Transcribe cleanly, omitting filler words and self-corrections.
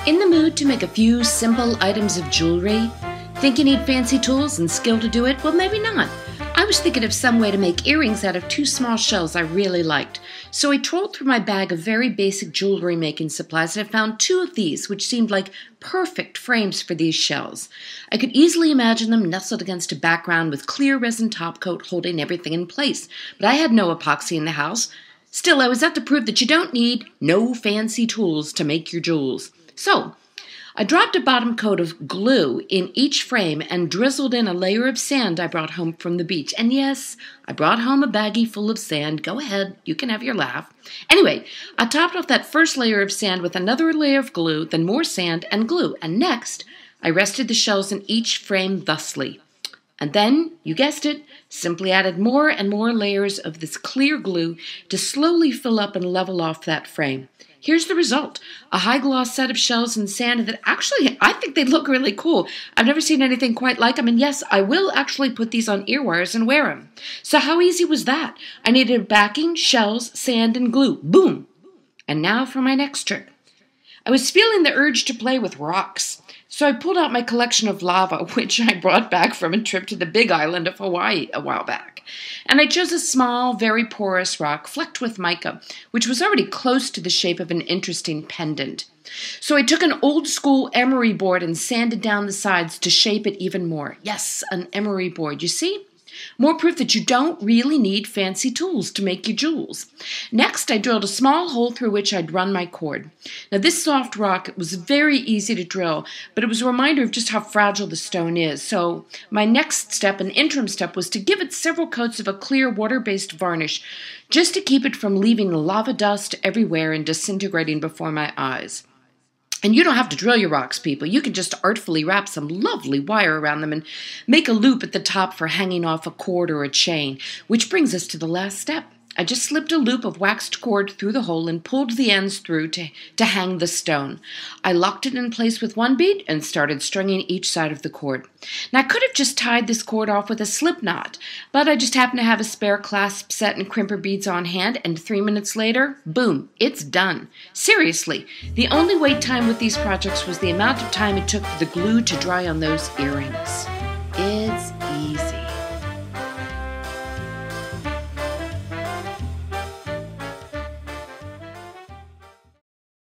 In the mood to make a few simple items of jewelry? Think you need fancy tools and skill to do it? Well, maybe not. I was thinking of some way to make earrings out of two small shells I really liked. So I trolled through my bag of very basic jewelry making supplies and I found two of these, which seemed like perfect frames for these shells. I could easily imagine them nestled against a background with clear resin top coat holding everything in place. But I had no epoxy in the house. Still, I was out to prove that you don't need no fancy tools to make your jewels. So, I dropped a bottom coat of glue in each frame and drizzled in a layer of sand I brought home from the beach. And yes, I brought home a baggie full of sand. Go ahead, you can have your laugh. Anyway, I topped off that first layer of sand with another layer of glue, then more sand and glue. And next, I rested the shells in each frame thusly. And then, you guessed it, simply added more and more layers of this clear glue to slowly fill up and level off that frame. Here's the result, a high-gloss set of shells and sand that actually, I think they look really cool. I've never seen anything quite like them, and yes, I will actually put these on ear wires and wear them. So how easy was that? I needed backing, shells, sand, and glue. Boom! And now for my next trick. I was feeling the urge to play with rocks, so I pulled out my collection of lava, which I brought back from a trip to the Big Island of Hawaii a while back. And I chose a small, very porous rock flecked with mica, which was already close to the shape of an interesting pendant. So I took an old-school emery board and sanded down the sides to shape it even more. Yes, an emery board, you see? More proof that you don't really need fancy tools to make your jewels. Next, I drilled a small hole through which I'd run my cord. Now, this soft rock was very easy to drill, but it was a reminder of just how fragile the stone is. So my next step, an interim step, was to give it several coats of a clear water-based varnish, just to keep it from leaving lava dust everywhere and disintegrating before my eyes. And you don't have to drill your rocks, people. You can just artfully wrap some lovely wire around them and make a loop at the top for hanging off a cord or a chain. Which brings us to the last step. I just slipped a loop of waxed cord through the hole and pulled the ends through to hang the stone. I locked it in place with one bead and started stringing each side of the cord. Now, I could have just tied this cord off with a slip knot, but I just happened to have a spare clasp set and crimper beads on hand, and 3 minutes later, boom, it's done. Seriously, the only wait time with these projects was the amount of time it took for the glue to dry on those earrings.